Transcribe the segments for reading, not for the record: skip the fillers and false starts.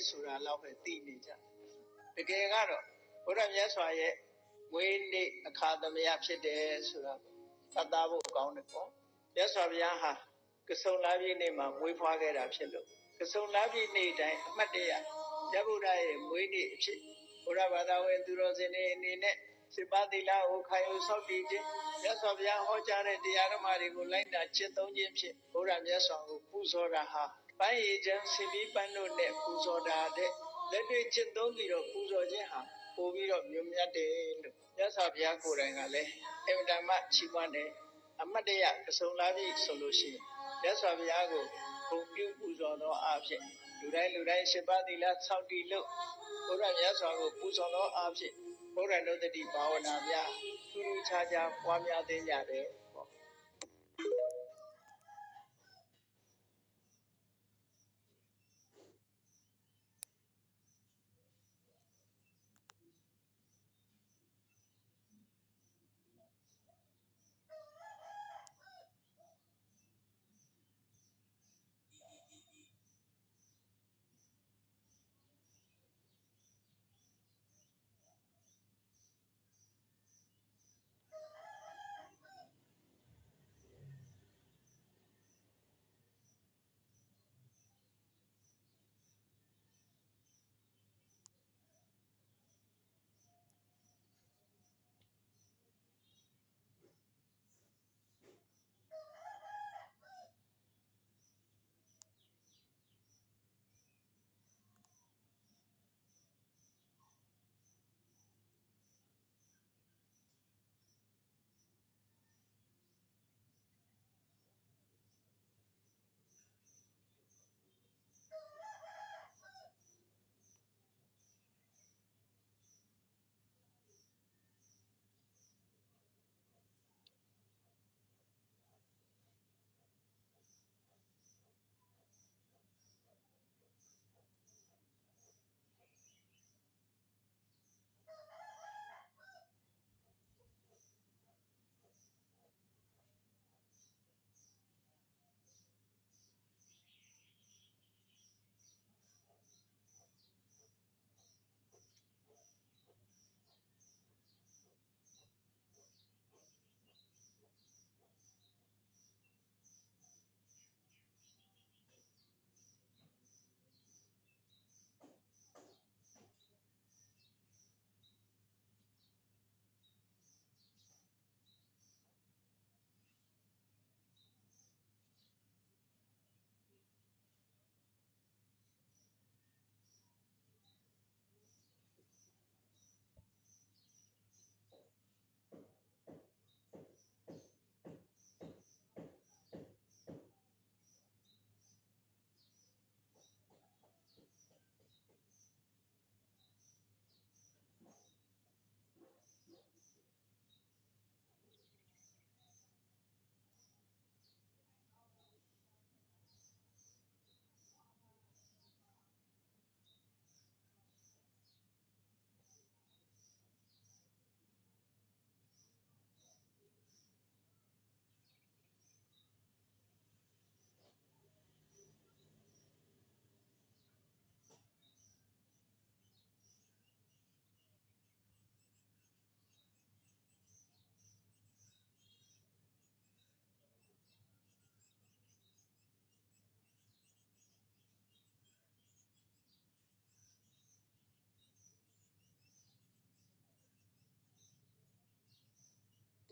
ဆိုတာလောက်ပဲသိနေကြတကယ်ကတော့ဘုရားမြတ်စွာရဲ့မွေးနေ့အခါသမယဖြစ်တယ်ဆိုတာသတ်သားဖို့ကောင်းတယ်ပေါ့မြတ်စွာဘုရားဟာကဆုံလပြည့်နေ့မှာမွေးဖွားခဲ့တာဖြစ်လို့ကဆုံလပြည့်နေ့တိုင်းအမှတ်တရမြတ်ဗုဒ္ဓရဲ့မွေးနေ့အဖြစ်ဘုရားဘာသာဝင်သူတော်စင်တွေအနေနဲ့စေပါသီလကိုခံယူဆောက်တည်ခြင်းမြတ်စွာဘုရားဟောကြားတဲ့တရားဓမ္မတွေကိုလိုက်နာကျင့်သုံးခြင်းဖြင့်ဘုရားမြတ်စွာကိုပူဇော်တာဟာပန်းရည်ချမ်းဆင်ပြီးပန်းတို့နဲ့ပူဇော်တာတဲ့လက်တွေ့ကျင့်သုံးပြီးတော့ပူဇော်ခြင်းဟာပို့ပြီးတော့မြတ်မြတ်တယ်လို့မြတ်စွာဘုရားကိုယ်တိုင်ကလည်းအင်တာမချီးမွမ်းတယ်အမတ်တရကဆုံလာပြီဆိုလို့ရှိရင်မြတ်စွာဘုရားကိုဘုံပြုပူဇော်သောအားဖြင့်လူတိုင်းရှင်ပါသီလဆောက်တည်လို့ဘုရားမြတ်စွာကိုပူဇော်သောအားဖြင့်ဘုရားနုတ္တိဘာဝနာများထူးထူးခြားခြားပွားများသိကြတယ်ပေါ့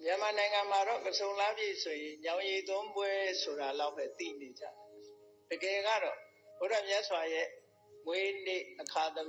မြန်မာနိုင်ငံမှာတော့ကဆုံလပြည့်ဆိုရင်ညောင်ရည်သွန်းပွဲဆိုတာလောက်ပဲသိနေကြတကယ်ကတော့ဘုရားမြတ်စွာရဲ့မွေးနေ့အခါသမ